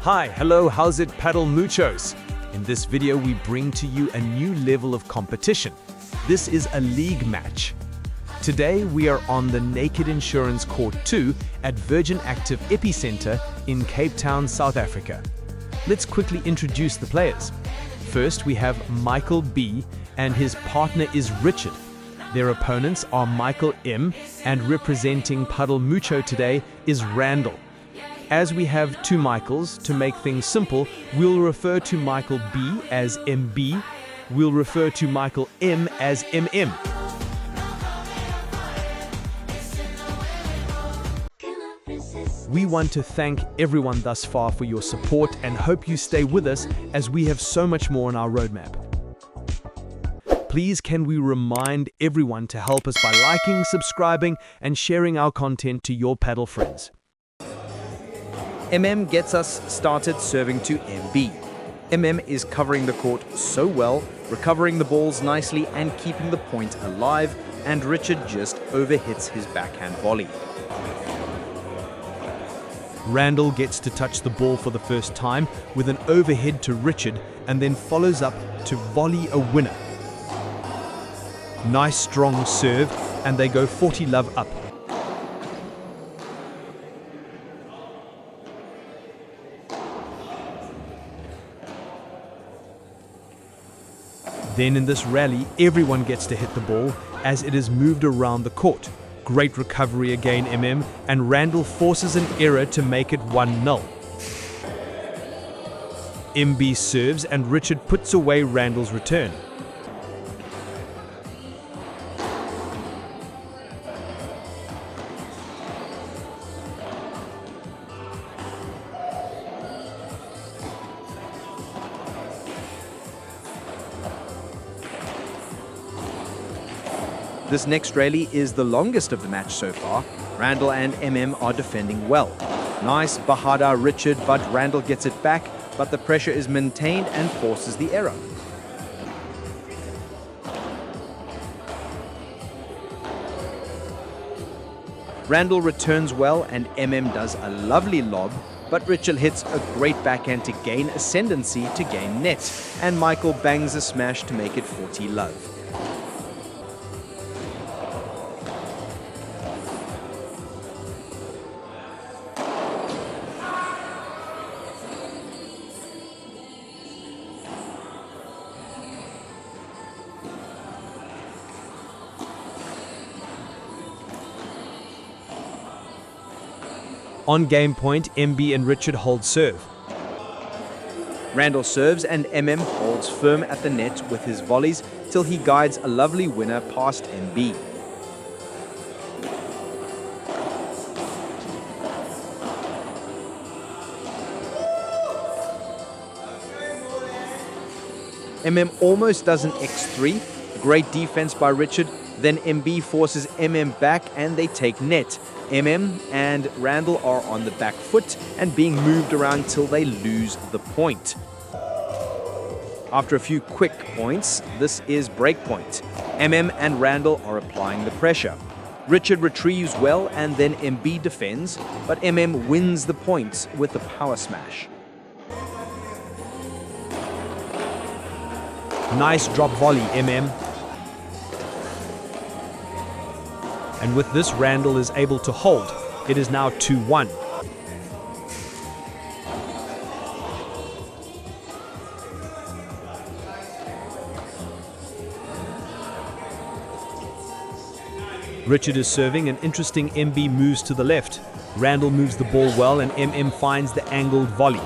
Hi, hello, how's it, Padel Muchos? In this video, we bring to you a new level of competition. This is a league match. Today, we are on the Naked Insurance Court 2 at Virgin Active EPICENTRE in Cape Town, South Africa. Let's quickly introduce the players. First, we have Michael B, and his partner is Richard. Their opponents are Michael M, and representing Padel Mucho today is Randall. As we have two Michaels, to make things simple, we'll refer to Michael B as MB, we'll refer to Michael M as MM. We want to thank everyone thus far for your support and hope you stay with us as we have so much more on our roadmap. Please can we remind everyone to help us by liking, subscribing, and sharing our content to your paddle friends. MM gets us started serving to MB. MM is covering the court so well, recovering the balls nicely and keeping the point alive, and Richard just overhits his backhand volley. Randall gets to touch the ball for the first time with an overhead to Richard and then follows up to volley a winner. Nice strong serve, and they go 40 love up. Then in this rally, everyone gets to hit the ball as it is moved around the court. Great recovery again, MM, and Randall forces an error to make it 1-0. MB serves and Richard puts away Randall's return. This next rally is the longest of the match so far. Randall and MM are defending well. Nice Bahada Richard, but Randall gets it back, but the pressure is maintained and forces the error. Randall returns well and MM does a lovely lob, but Richard hits a great backhand to gain ascendancy to gain net, and Michael bangs a smash to make it 40 love. On game point, MB and Richard hold serve. Randall serves and MM holds firm at the net with his volleys till he guides a lovely winner past MB. MM almost does an X3, great defense by Richard, then MB forces MM back and they take net. MM and Randall are on the back foot and being moved around till they lose the point. After a few quick points, this is break point. MM and Randall are applying the pressure. Richard retrieves well and then MB defends, but MM wins the point with the power smash. Nice drop volley, MM. And with this, Randall is able to hold. It is now 2-1. Richard is serving, an interesting MB moves to the left. Randall moves the ball well and MM finds the angled volley.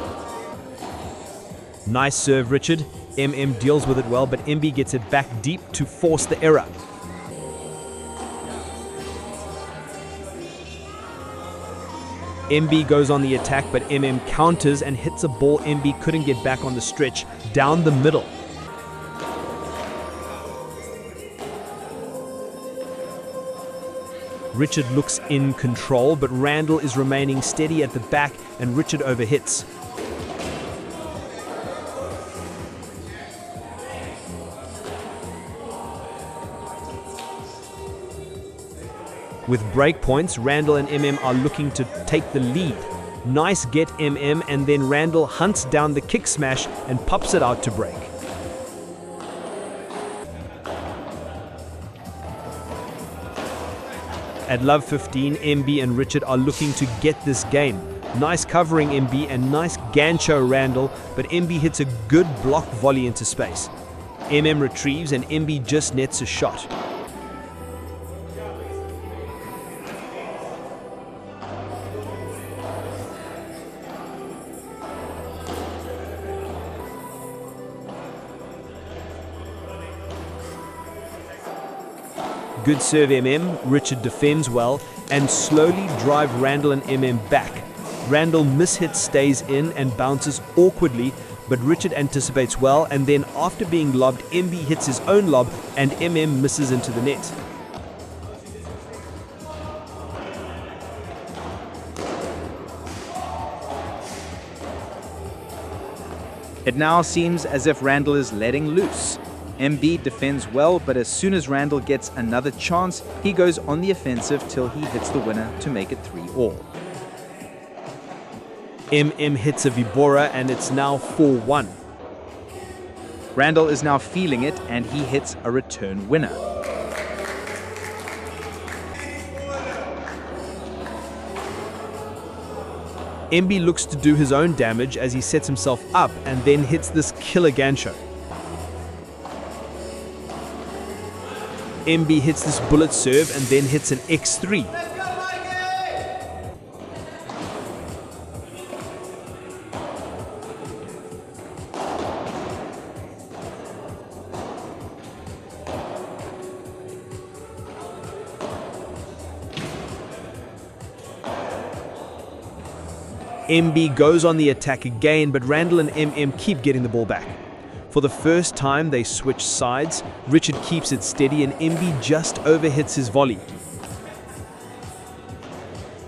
Nice serve, Richard. MM deals with it well, but MB gets it back deep to force the error. MB goes on the attack, but MM counters and hits a ball MB couldn't get back on the stretch, down the middle. Richard looks in control, but Randall is remaining steady at the back and Richard overhits. With break points, Randall and MM are looking to take the lead. Nice get MM, and then Randall hunts down the kick smash and pops it out to break. At love 15, MB and Richard are looking to get this game. Nice covering MB and nice gancho Randall, but MB hits a good block volley into space. MM retrieves and MB just nets a shot. Good serve MM, Richard defends well, and slowly drive Randall and MM back. Randall mishits stays in and bounces awkwardly, but Richard anticipates well, and then after being lobbed, MB hits his own lob and MM misses into the net. It now seems as if Randall is letting loose. MB defends well, but as soon as Randall gets another chance, he goes on the offensive till he hits the winner to make it 3-all. MM hits a Vibora and it's now 4-1. Randall is now feeling it and he hits a return winner. MB looks to do his own damage as he sets himself up and then hits this killer gancho. MB hits this bullet serve and then hits an X3. MB goes on the attack again, but Randall and MM keep getting the ball back. For the first time, they switch sides. Richard keeps it steady and MB just overhits his volley.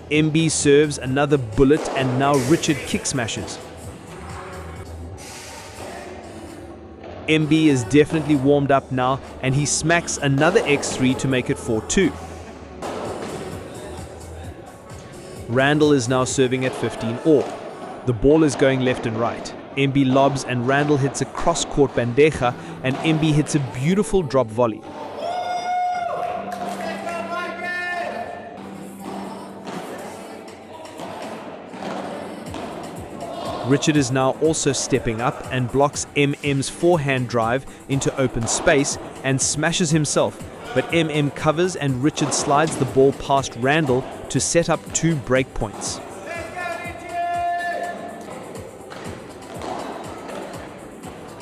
MB serves another bullet and now Richard kick smashes. MB is definitely warmed up now and he smacks another X3 to make it 4-2. Randall is now serving at 15-all. The ball is going left and right. MB lobs and Randall hits a cross-court bandeja and MB hits a beautiful drop volley. Richard is now also stepping up and blocks MM's forehand drive into open space and smashes himself, but MM covers and Richard slides the ball past Randall to set up 2 break points.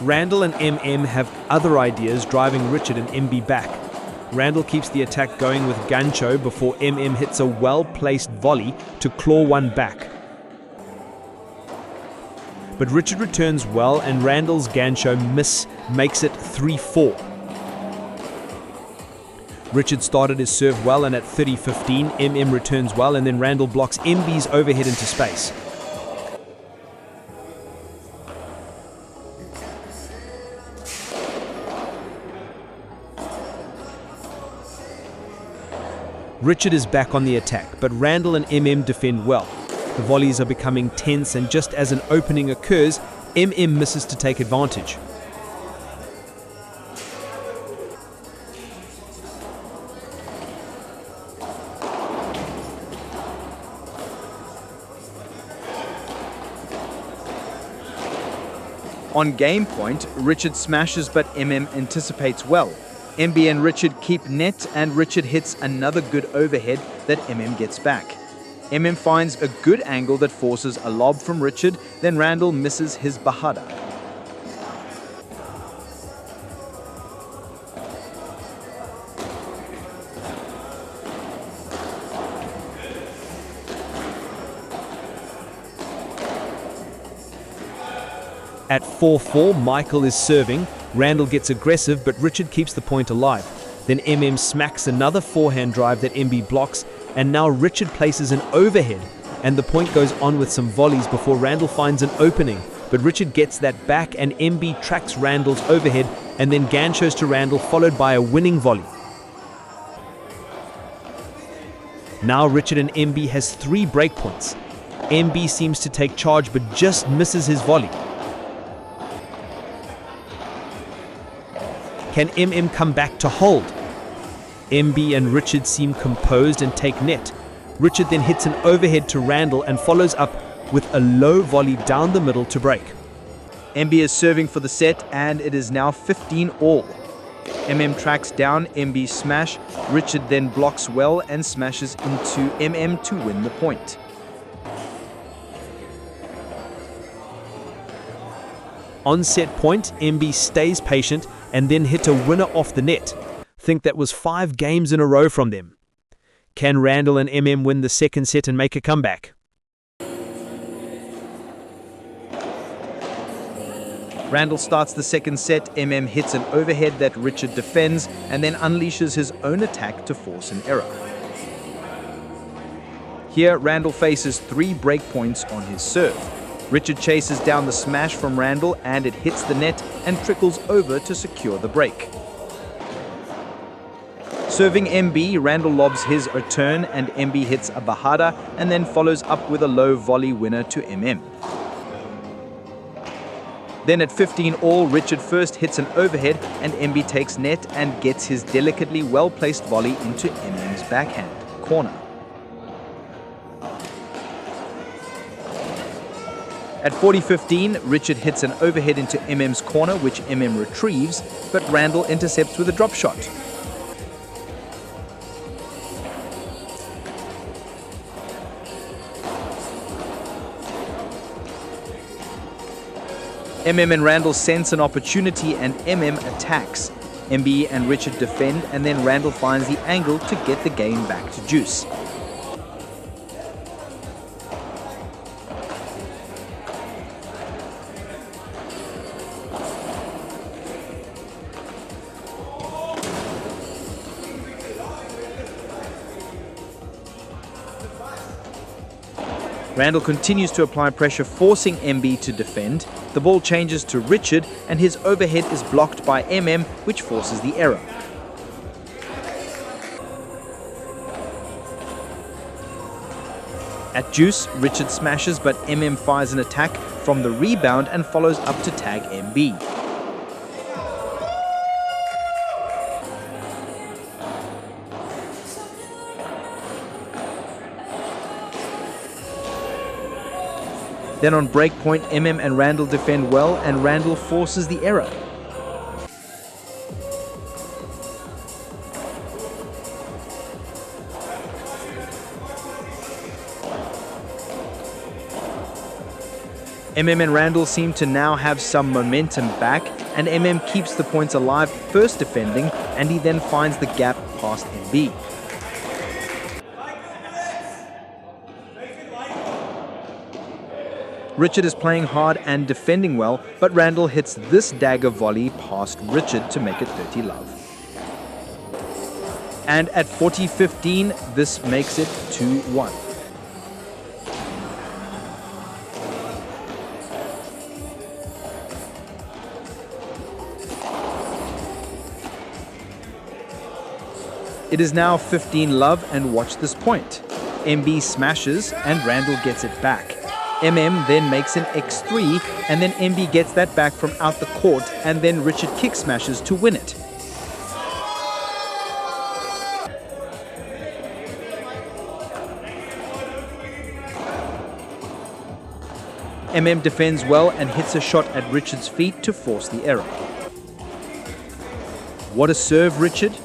Randall and MM have other ideas driving Richard and MB back. Randall keeps the attack going with gancho before MM hits a well-placed volley to claw one back. But Richard returns well and Randall's gancho miss makes it 3-4. Richard started his serve well and at 30-15, MM returns well and then Randall blocks MB's overhead into space. Richard is back on the attack, but Randall and MM defend well. The volleys are becoming tense and just as an opening occurs, MM misses to take advantage. On game point, Richard smashes but MM anticipates well. MB and Richard keep net and Richard hits another good overhead that MM gets back. MM finds a good angle that forces a lob from Richard, then Randall misses his bajada. At 4-4, Michael is serving. Randall gets aggressive, but Richard keeps the point alive. Then MM smacks another forehand drive that MB blocks, and now Richard places an overhead, and the point goes on with some volleys before Randall finds an opening. But Richard gets that back, and MB tracks Randall's overhead, and then ganchos to Randall, followed by a winning volley. Now Richard and MB has 3 break points. MB seems to take charge but just misses his volley. Can MM come back to hold? MB and Richard seem composed and take net. Richard then hits an overhead to Randall and follows up with a low volley down the middle to break. MB is serving for the set, and it is now 15-all. MM tracks down MB's smash. Richard then blocks well and smashes into MM to win the point. On set point, MB stays patient and then hit a winner off the net. Think that was 5 games in a row from them. Can Randall and MM win the second set and make a comeback? Randall starts the second set. MM hits an overhead that Richard defends and then unleashes his own attack to force an error. Here, Randall faces 3 break points on his serve. Richard chases down the smash from Randall and it hits the net and trickles over to secure the break. Serving MB, Randall lobs his return and MB hits a bajada and then follows up with a low volley winner to MM. Then at 15-all, Richard first hits an overhead and MB takes net and gets his delicately well-placed volley into MM's backhand corner. At 40-15, Richard hits an overhead into MM's corner, which MM retrieves, but Randall intercepts with a drop shot. MM and Randall sense an opportunity and MM attacks. MB and Richard defend and then Randall finds the angle to get the game back to juice. Randall continues to apply pressure, forcing MB to defend. The ball changes to Richard, and his overhead is blocked by MM, which forces the error. At juice, Richard smashes, but MM fires an attack from the rebound and follows up to tag MB. Then on breakpoint, MM and Randall defend well, and Randall forces the error. MM and Randall seem to now have some momentum back, and MM keeps the points alive, first defending, and he then finds the gap past MB. Richard is playing hard and defending well, but Randall hits this dagger volley past Richard to make it 30-love. And at 40-15, this makes it 2-1. It is now 15-love, and watch this point. MB smashes and Randall gets it back. MM then makes an X3 and then MB gets that back from out the court and then Richard kick smashes to win it. MM defends well and hits a shot at Richard's feet to force the error. What a serve, Richard.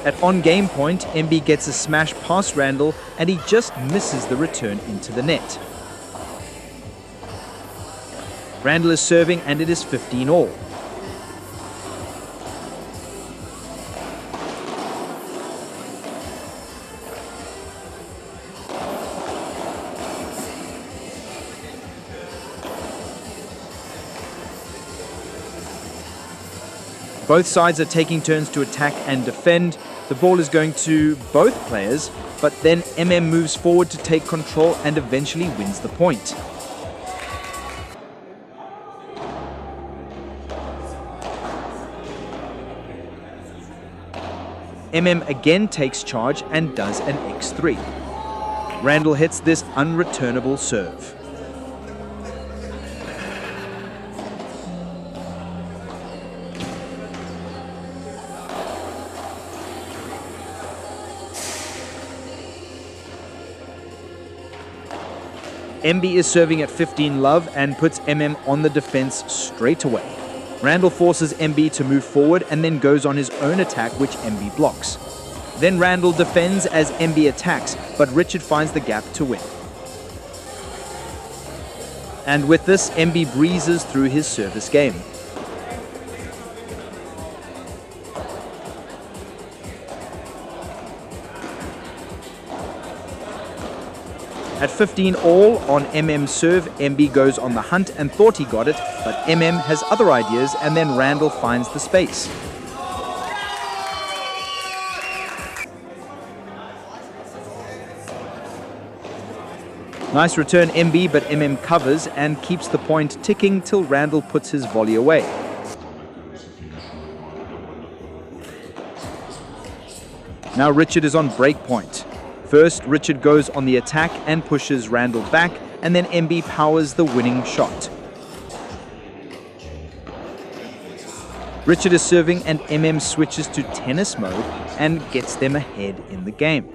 At on-game point, MB gets a smash past Randall and he just misses the return into the net. Randall is serving and it is 15-all. Both sides are taking turns to attack and defend. The ball is going to both players, but then MM moves forward to take control and eventually wins the point. again takes charge and does an x3. Randall hits this unreturnable serve. MB is serving at 15 love and puts on the defense straight away. Randall forces MB to move forward and then goes on his own attack, which MB blocks. Then Randall defends as MB attacks, but Richard finds the gap to win. And with this, MB breezes through his service game. At 15 all on MM's serve, MB goes on the hunt and thought he got it, but MM has other ideas and then Randall finds the space. Nice return MB, but MM covers and keeps the point ticking till Randall puts his volley away. Now Richard is on break point. First, Richard goes on the attack and pushes Randall back, and then MB powers the winning shot. Richard is serving and MM switches to tennis mode and gets them ahead in the game.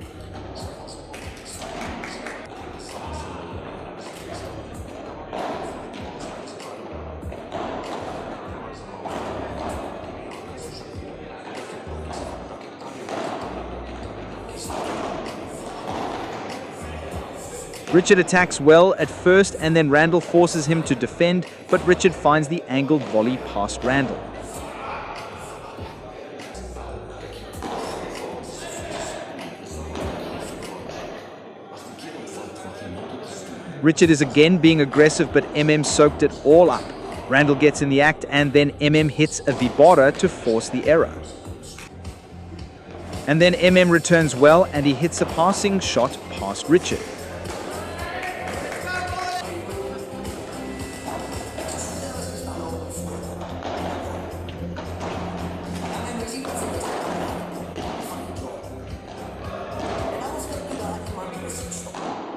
Richard attacks well at first and then Randall forces him to defend, but Richard finds the angled volley past Randall. Richard is again being aggressive, but MM soaked it all up. Randall gets in the act and then MM hits a vibora to force the error. And then MM returns well and he hits a passing shot past Richard.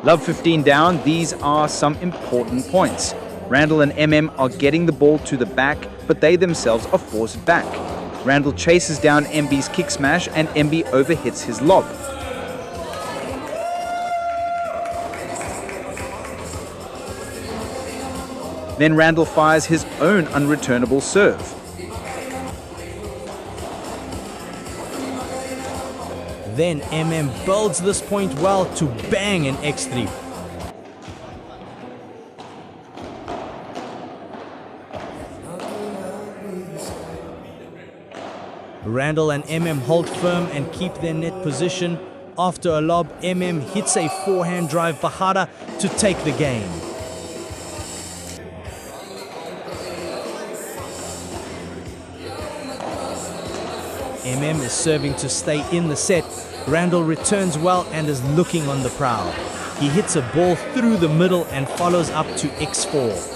Love 15 down, these are some important points. Randall and MM are getting the ball to the back, but they themselves are forced back. Randall chases down MB's kick smash and MB overhits his lob. Then Randall fires his own unreturnable serve. Then MM builds this point well to bang an x3. Randall and MM hold firm and keep their net position. After a lob, MM hits a forehand drive bajada to take the game. MM is serving to stay in the set. Randall returns well and is looking on the prowl. He hits a ball through the middle and follows up to x4.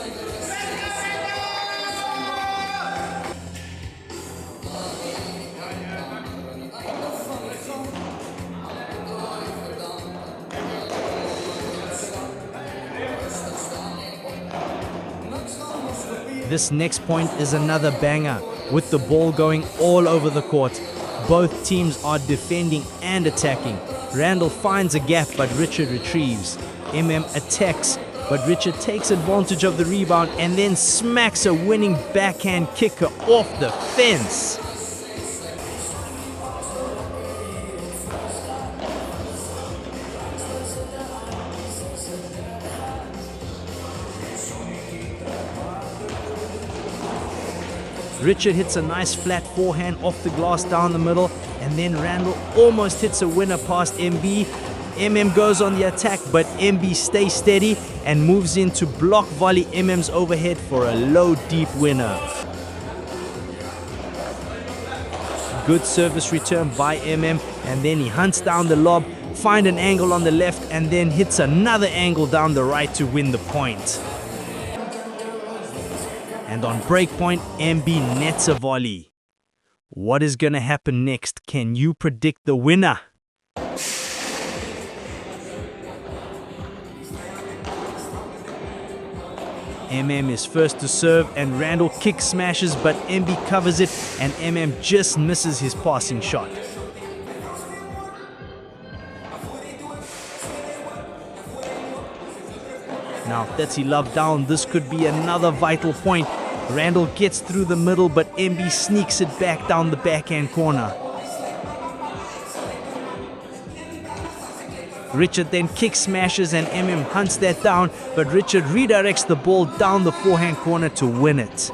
This next point is another banger, with the ball going all over the court. Both teams are defending and attacking. Randall finds a gap, but Richard retrieves. MM attacks, but Richard takes advantage of the rebound and then smacks a winning backhand kicker off the fence. Richard hits a nice flat forehand off the glass down the middle, and then Randall almost hits a winner past MB. MM goes on the attack, but MB stays steady and moves in to block volley MM's overhead for a low deep winner. Good service return by MM, and then he hunts down the lob, finds an angle on the left, and then hits another angle down the right to win the point. And on breakpoint, MB nets a volley. What is gonna happen next? Can you predict the winner? is first to serve and Randall kick smashes, but MB covers it and just misses his passing shot. Now 30 love down, this could be another vital point. Randall gets through the middle, but MB sneaks it back down the backhand corner. Richard then kick smashes and hunts that down, but Richard redirects the ball down the forehand corner to win it.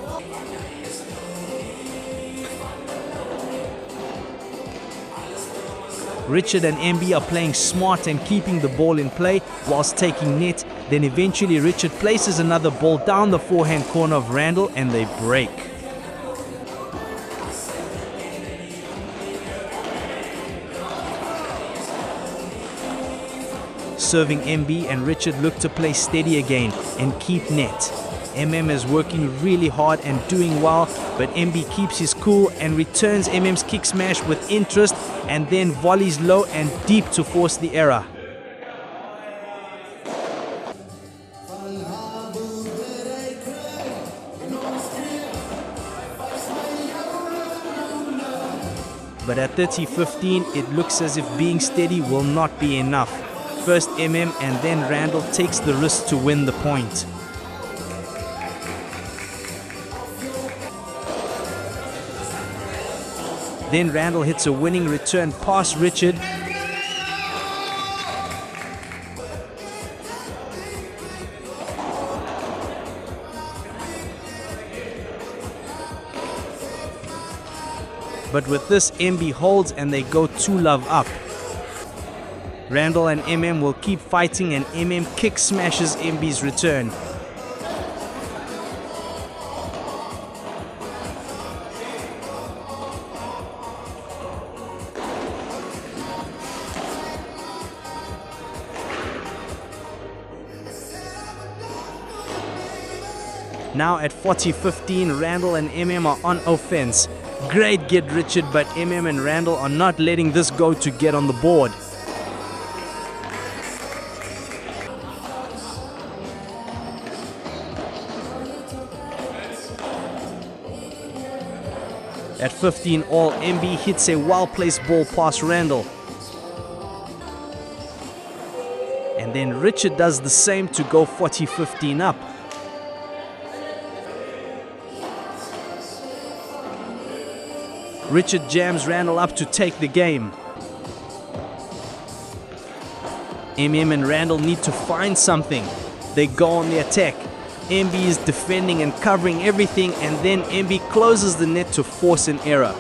Richard and MB are playing smart and keeping the ball in play whilst taking net. Then eventually Richard places another ball down the forehand corner of Randall and they break. Serving MB and Richard look to play steady again and keep net. is working really hard and doing well, but MB keeps his cool and returns MM's kick smash with interest and then volleys low and deep to force the error. But at 30-15, it looks as if being steady will not be enough. First and then Randall takes the risk to win the point. Then Randall hits a winning return past Richard. But with this, MB holds and they go 2-love up. Randall and will keep fighting and kick smashes MB's return. Now at 40-15, Randall and are on offense. Great get Richard, but and Randall are not letting this go to get on the board. At 15 all, MB hits a well-placed ball past Randall. And then Richard does the same to go 40-15 up. Richard jams Randall up to take the game. and Randall need to find something. They go on the attack. MB is defending and covering everything, and then MB closes the net to force an error.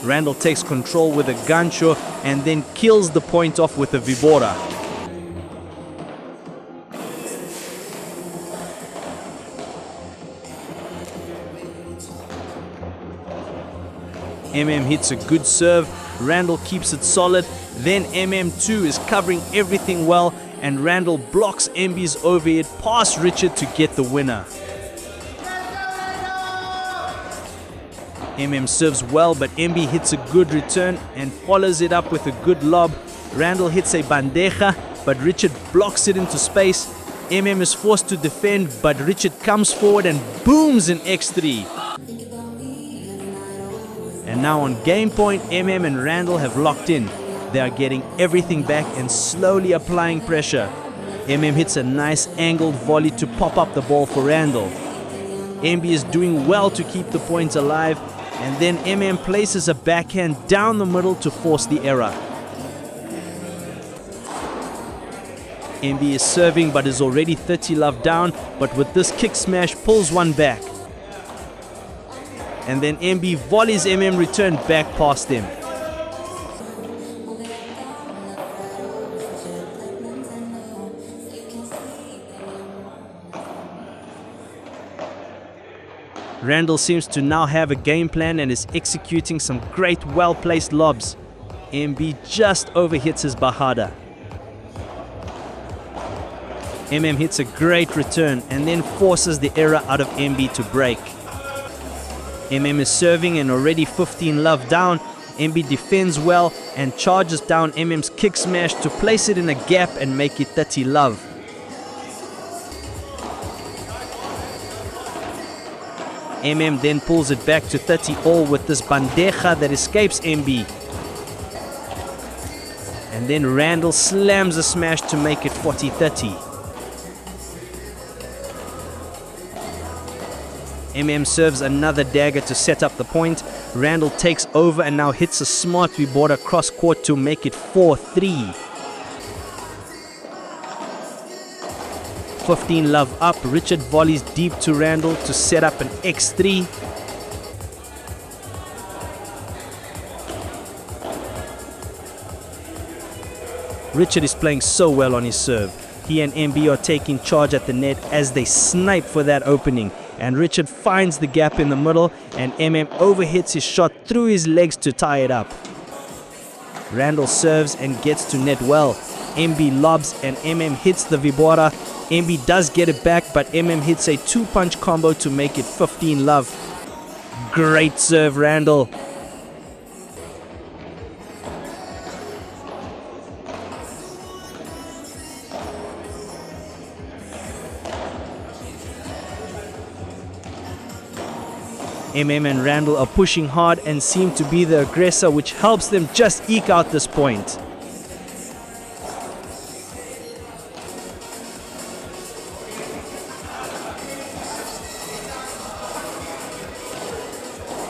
Randall takes control with a gancho and then kills the point off with a vibora. Hits a good serve, Randall keeps it solid, then too is covering everything well and Randall blocks MB's overhead past Richard to get the winner. Serves well, but MB hits a good return and follows it up with a good lob. Randall hits a bandeja, but Richard blocks it into space. is forced to defend, but Richard comes forward and booms an X3. And now on game point, and Randall have locked in. They are getting everything back and slowly applying pressure. hits a nice angled volley to pop up the ball for Randall. MB is doing well to keep the points alive, and then places a backhand down the middle to force the error. MB is serving but is already 30-love down, but with this kick smash pulls one back. And then MB volleys return back past him. Randall seems to now have a game plan and is executing some great well-placed lobs. MB just overhits his bajada. hits a great return and then forces the error out of MB to break. Is serving and already 15 love down. MB defends well and charges down MM's kick smash to place it in a gap and make it 30 love. Then pulls it back to 30 all with this bandeja that escapes MB. And then Randall slams a smash to make it 40-30. Serves another dagger to set up the point. Randall takes over and now hits a smart Vibora cross court to make it 4-3. 15 love up. Richard volleys deep to Randall to set up an X3. Richard is playing so well on his serve. He and MB are taking charge at the net as they snipe for that opening. And Richard finds the gap in the middle and overhits his shot through his legs to tie it up. Randall serves and gets to net well. MB lobs and hits the Vibora. MB does get it back, but hits a 2-punch combo to make it 15 love. Great serve, Randall. and Randall are pushing hard and seem to be the aggressor, which helps them just eke out this point.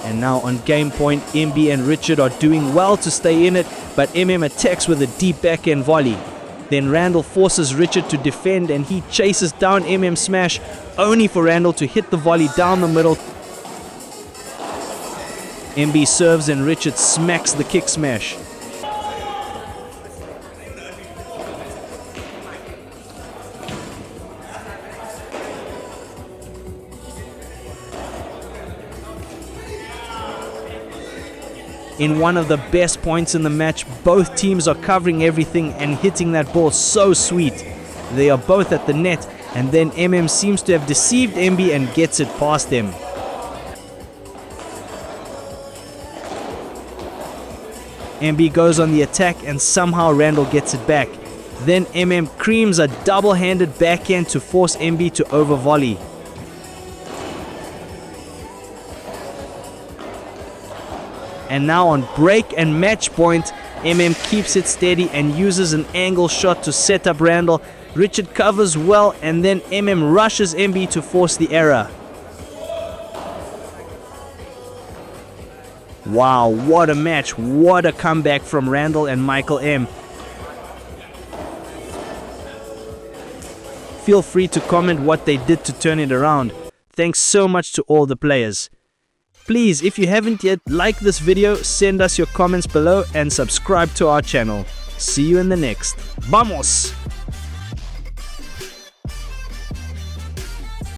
And now on game point, MB and Richard are doing well to stay in it, but attacks with a deep backhand volley. Then Randall forces Richard to defend and he chases down smash, only for Randall to hit the volley down the middle. MB serves and Richard smacks the kick smash. In one of the best points in the match, both teams are covering everything and hitting that ball so sweet. They are both at the net, and then seems to have deceived MB and gets it past them. MB goes on the attack and somehow Randall gets it back. Then creams a double-handed backhand to force MB to over volley. And now on break and match point, keeps it steady and uses an angle shot to set up Randall. Richard covers well and then rushes MB to force the error. Wow, what a match, what a comeback from Randall and Michael M. Feel free to comment what they did to turn it around. Thanks so much to all the players. Please, if you haven't yet, like this video, send us your comments below and subscribe to our channel. See you in the next. Vamos!